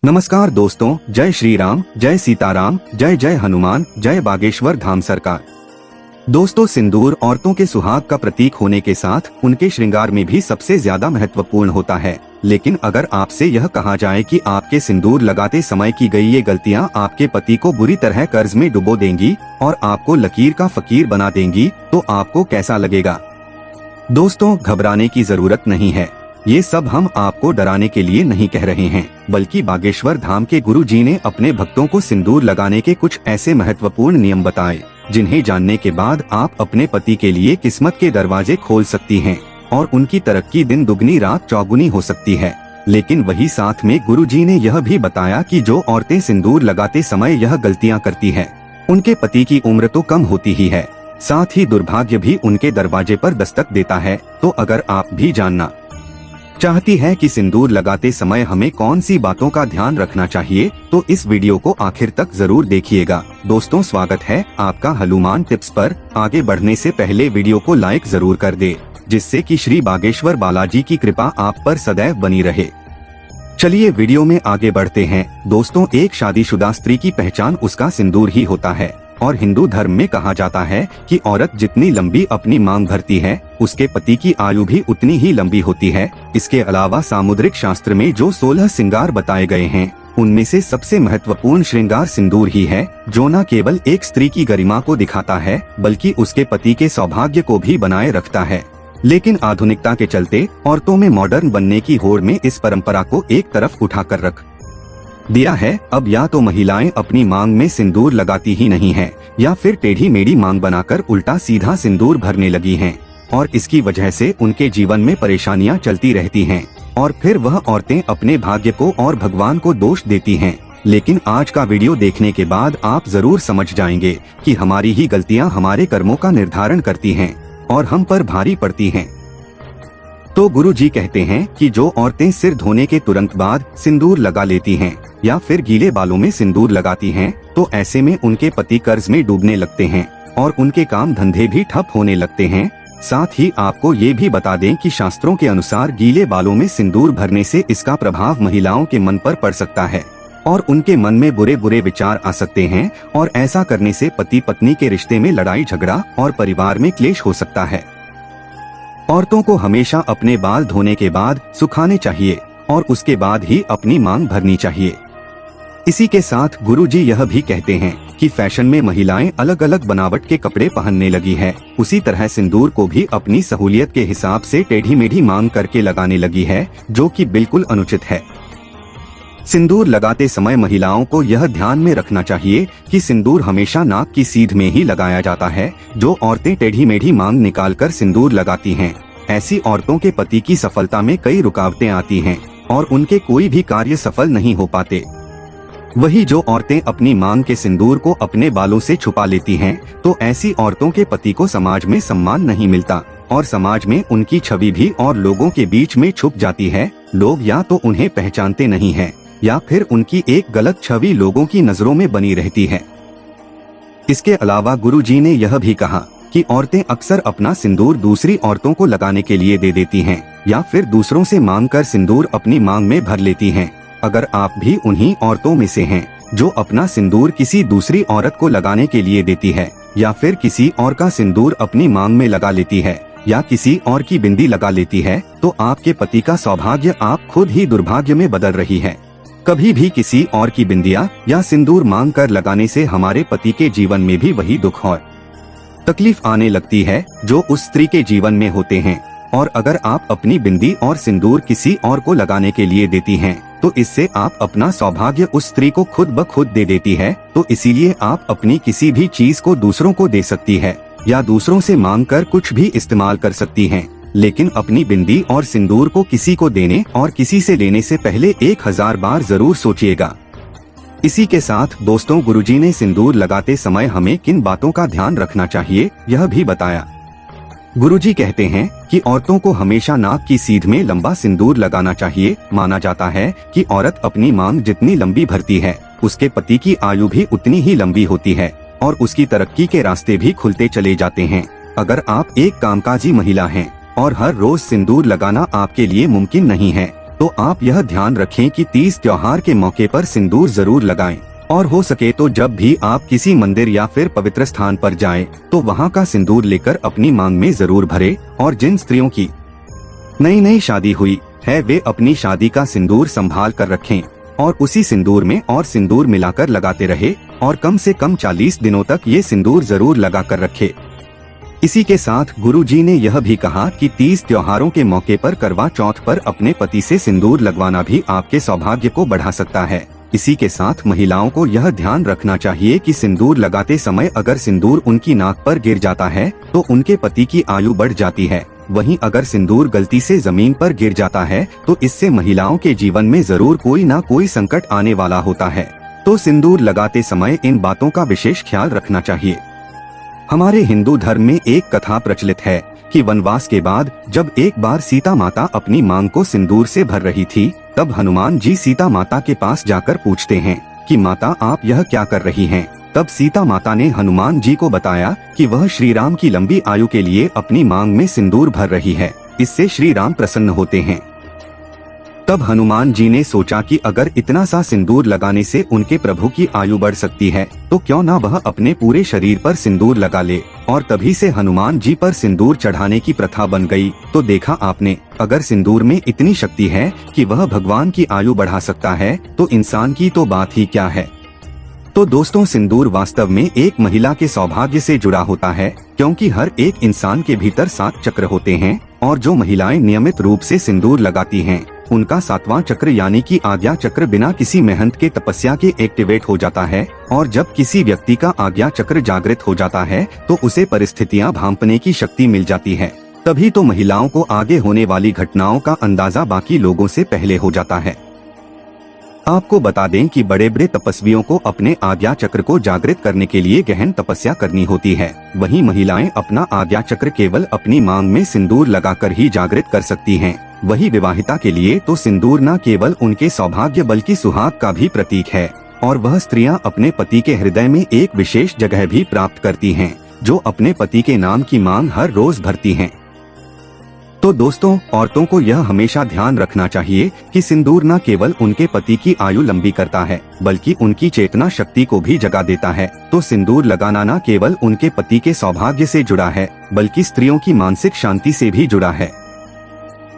नमस्कार दोस्तों, जय श्री राम, जय सीताराम, जय जय हनुमान, जय बागेश्वर धाम सरकार। दोस्तों, सिंदूर औरतों के सुहाग का प्रतीक होने के साथ उनके श्रृंगार में भी सबसे ज्यादा महत्वपूर्ण होता है। लेकिन अगर आपसे यह कहा जाए कि आपके सिंदूर लगाते समय की गई ये गलतियां आपके पति को बुरी तरह कर्ज में डुबो देंगी और आपको लकीर का फकीर बना देंगी, तो आपको कैसा लगेगा? दोस्तों, घबराने की जरूरत नहीं है। ये सब हम आपको डराने के लिए नहीं कह रहे हैं, बल्कि बागेश्वर धाम के गुरु जी ने अपने भक्तों को सिंदूर लगाने के कुछ ऐसे महत्वपूर्ण नियम बताए, जिन्हें जानने के बाद आप अपने पति के लिए किस्मत के दरवाजे खोल सकती हैं और उनकी तरक्की दिन दुगनी रात चौगुनी हो सकती है। लेकिन वही साथ में गुरु जी ने यह भी बताया कि जो औरतें सिंदूर लगाते समय यह गलतियां करती हैं, उनके पति की उम्र तो कम होती ही है, साथ ही दुर्भाग्य भी उनके दरवाजे पर दस्तक देता है। तो अगर आप भी जानना चाहती है कि सिंदूर लगाते समय हमें कौन सी बातों का ध्यान रखना चाहिए, तो इस वीडियो को आखिर तक जरूर देखिएगा। दोस्तों, स्वागत है आपका हनुमान टिप्स पर। आगे बढ़ने से पहले वीडियो को लाइक जरूर कर दे, जिससे कि श्री बागेश्वर बालाजी की कृपा आप पर सदैव बनी रहे। चलिए वीडियो में आगे बढ़ते हैं। दोस्तों, एक शादीशुदा स्त्री की पहचान उसका सिंदूर ही होता है और हिंदू धर्म में कहा जाता है कि औरत जितनी लंबी अपनी मांग भरती है, उसके पति की आयु भी उतनी ही लंबी होती है। इसके अलावा सामुद्रिक शास्त्र में जो 16 श्रृंगार बताए गए हैं, उनमें से सबसे महत्वपूर्ण श्रृंगार सिंदूर ही है, जो न केवल एक स्त्री की गरिमा को दिखाता है, बल्कि उसके पति के सौभाग्य को भी बनाए रखता है। लेकिन आधुनिकता के चलते औरतों में मॉडर्न बनने की होड़ में इस परंपरा को एक तरफ उठाकर रख दिया है। अब या तो महिलाएं अपनी मांग में सिंदूर लगाती ही नहीं हैं, या फिर टेढ़ी मेढ़ी मांग बनाकर उल्टा सीधा सिंदूर भरने लगी हैं, और इसकी वजह से उनके जीवन में परेशानियां चलती रहती हैं, और फिर वह औरतें अपने भाग्य को और भगवान को दोष देती हैं। लेकिन आज का वीडियो देखने के बाद आप जरूर समझ जाएंगे कि हमारी ही गलतियां हमारे कर्मों का निर्धारण करती हैं और हम पर भारी पड़ती हैं। तो गुरु जी कहते हैं कि जो औरतें सिर धोने के तुरंत बाद सिंदूर लगा लेती हैं या फिर गीले बालों में सिंदूर लगाती हैं, तो ऐसे में उनके पति कर्ज में डूबने लगते हैं और उनके काम धंधे भी ठप होने लगते हैं। साथ ही आपको ये भी बता दें कि शास्त्रों के अनुसार गीले बालों में सिंदूर भरने से इसका प्रभाव महिलाओं के मन पर पड़ सकता है और उनके मन में बुरे बुरे विचार आ सकते हैं, और ऐसा करने से पति पत्नी के रिश्ते में लड़ाई झगड़ा और परिवार में क्लेश हो सकता है। औरतों को हमेशा अपने बाल धोने के बाद सुखाने चाहिए और उसके बाद ही अपनी मांग भरनी चाहिए। इसी के साथ गुरु जी यह भी कहते हैं कि फैशन में महिलाएं अलग अलग बनावट के कपड़े पहनने लगी है, उसी तरह सिंदूर को भी अपनी सहूलियत के हिसाब से टेढ़ी मेढ़ी मांग करके लगाने लगी है, जो कि बिल्कुल अनुचित है। सिंदूर लगाते समय महिलाओं को यह ध्यान में रखना चाहिए कि सिंदूर हमेशा नाक की सीध में ही लगाया जाता है। जो औरतें टेढ़ी मेढ़ी मांग निकालकर सिंदूर लगाती हैं, ऐसी औरतों के पति की सफलता में कई रुकावटें आती हैं और उनके कोई भी कार्य सफल नहीं हो पाते। वही जो औरतें अपनी मांग के सिंदूर को अपने बालों से छुपा लेती हैं, तो ऐसी औरतों के पति को समाज में सम्मान नहीं मिलता और समाज में उनकी छवि भी और लोगों के बीच में छुप जाती है। लोग या तो उन्हें पहचानते नहीं हैं, या फिर उनकी एक गलत छवि लोगों की नजरों में बनी रहती है। इसके अलावा गुरु जी ने यह भी कहा कि औरतें अक्सर अपना सिंदूर दूसरी औरतों को लगाने के लिए दे देती हैं, या फिर दूसरों से मांग कर सिंदूर अपनी मांग में भर लेती हैं। अगर आप भी उन्हीं औरतों में से हैं जो अपना सिंदूर किसी दूसरी औरत को लगाने के लिए देती है, या फिर किसी और का सिंदूर अपनी मांग में लगा लेती है, या किसी और की बिंदी लगा लेती है, तो आपके पति का सौभाग्य आप खुद ही दुर्भाग्य में बदल रही है। कभी भी किसी और की बिंदिया या सिंदूर मांग कर लगाने से हमारे पति के जीवन में भी वही दुख और तकलीफ आने लगती है जो उस स्त्री के जीवन में होते हैं। और अगर आप अपनी बिंदी और सिंदूर किसी और को लगाने के लिए देती हैं, तो इससे आप अपना सौभाग्य उस स्त्री को खुद ब खुद दे देती है। तो इसीलिए आप अपनी किसी भी चीज को दूसरों को दे सकती है या दूसरों से मांग कर कुछ भी इस्तेमाल कर सकती हैं, लेकिन अपनी बिंदी और सिंदूर को किसी को देने और किसी से लेने से पहले 1000 बार जरूर सोचिएगा। इसी के साथ दोस्तों, गुरुजी ने सिंदूर लगाते समय हमें किन बातों का ध्यान रखना चाहिए यह भी बताया। गुरुजी कहते हैं कि औरतों को हमेशा नाक की सीध में लंबा सिंदूर लगाना चाहिए। माना जाता है कि औरत अपनी मांग जितनी लंबी भरती है, उसके पति की आयु भी उतनी ही लंबी होती है और उसकी तरक्की के रास्ते भी खुलते चले जाते हैं। अगर आप एक कामकाजी महिला हैं और हर रोज सिंदूर लगाना आपके लिए मुमकिन नहीं है, तो आप यह ध्यान रखें कि तीज त्योहार के मौके पर सिंदूर जरूर लगाएं। और हो सके तो जब भी आप किसी मंदिर या फिर पवित्र स्थान पर जाएं, तो वहां का सिंदूर लेकर अपनी मांग में जरूर भरे। और जिन स्त्रियों की नई शादी हुई है वे अपनी शादी का सिंदूर संभाल कर रखें और उसी सिंदूर में और सिंदूर मिलाकर लगाते रहे और कम से कम 40 दिनों तक ये सिंदूर जरूर लगा कर रखे। इसी के साथ गुरुजी ने यह भी कहा कि तीज त्योहारों के मौके पर करवा चौथ पर अपने पति से सिंदूर लगवाना भी आपके सौभाग्य को बढ़ा सकता है। इसी के साथ महिलाओं को यह ध्यान रखना चाहिए कि सिंदूर लगाते समय अगर सिंदूर उनकी नाक पर गिर जाता है तो उनके पति की आयु बढ़ जाती है। वहीं अगर सिंदूर गलती से जमीन पर गिर जाता है तो इससे महिलाओं के जीवन में जरूर कोई ना कोई संकट आने वाला होता है। तो सिंदूर लगाते समय इन बातों का विशेष ख्याल रखना चाहिए। हमारे हिंदू धर्म में एक कथा प्रचलित है कि वनवास के बाद जब एक बार सीता माता अपनी मांग को सिंदूर से भर रही थी, तब हनुमान जी सीता माता के पास जाकर पूछते हैं कि माता आप यह क्या कर रही हैं? तब सीता माता ने हनुमान जी को बताया कि वह श्री राम की लंबी आयु के लिए अपनी मांग में सिंदूर भर रही है, इससे श्री राम प्रसन्न होते हैं। तब हनुमान जी ने सोचा कि अगर इतना सा सिंदूर लगाने से उनके प्रभु की आयु बढ़ सकती है तो क्यों ना वह अपने पूरे शरीर पर सिंदूर लगा ले। और तभी से हनुमान जी पर सिंदूर चढ़ाने की प्रथा बन गई। तो देखा आपने, अगर सिंदूर में इतनी शक्ति है कि वह भगवान की आयु बढ़ा सकता है तो इंसान की तो बात ही क्या है। तो दोस्तों, सिंदूर वास्तव में एक महिला के सौभाग्य से जुड़ा होता है, क्योंकि हर एक इंसान के भीतर 7 चक्र होते हैं और जो महिलाएं नियमित रूप से सिंदूर लगाती हैं, उनका 7वां चक्र यानी कि आज्ञा चक्र बिना किसी मेहनत के तपस्या के एक्टिवेट हो जाता है। और जब किसी व्यक्ति का आज्ञा चक्र जागृत हो जाता है तो उसे परिस्थितियां भांपने की शक्ति मिल जाती है। तभी तो महिलाओं को आगे होने वाली घटनाओं का अंदाजा बाकी लोगों से पहले हो जाता है। आपको बता दें कि बड़े बड़े तपस्वियों को अपने आज्ञा चक्र को जागृत करने के लिए गहन तपस्या करनी होती है। वहीं महिलाएं अपना आज्ञा चक्र केवल अपनी मांग में सिंदूर लगाकर ही जागृत कर सकती हैं। वही विवाहिता के लिए तो सिंदूर न केवल उनके सौभाग्य बल्कि सुहाग का भी प्रतीक है और वह स्त्रियां अपने पति के हृदय में एक विशेष जगह भी प्राप्त करती हैं, जो अपने पति के नाम की मांग हर रोज भरती हैं। तो दोस्तों, औरतों को यह हमेशा ध्यान रखना चाहिए कि सिंदूर न केवल उनके पति की आयु लंबी करता है बल्कि उनकी चेतना शक्ति को भी जगा देता है। तो सिंदूर लगाना न केवल उनके पति के सौभाग्य से जुड़ा है बल्कि स्त्रियों की मानसिक शांति से भी जुड़ा है।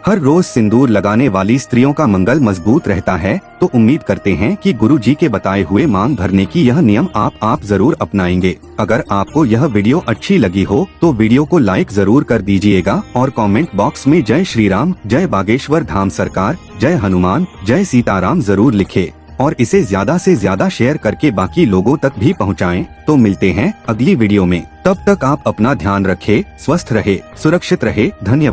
हर रोज सिंदूर लगाने वाली स्त्रियों का मंगल मजबूत रहता है। तो उम्मीद करते हैं कि गुरु जी के बताए हुए मांग भरने की यह नियम आप जरूर अपनाएंगे। अगर आपको यह वीडियो अच्छी लगी हो तो वीडियो को लाइक जरूर कर दीजिएगा और कमेंट बॉक्स में जय श्री राम, जय बागेश्वर धाम सरकार, जय हनुमान, जय सीताराम जरूर लिखे और इसे ज्यादा से ज्यादा शेयर करके बाकी लोगों तक भी पहुंचाएं। तो मिलते हैं अगली वीडियो में। तब तक आप अपना ध्यान रखें, स्वस्थ रहे, सुरक्षित रहे। धन्यवाद।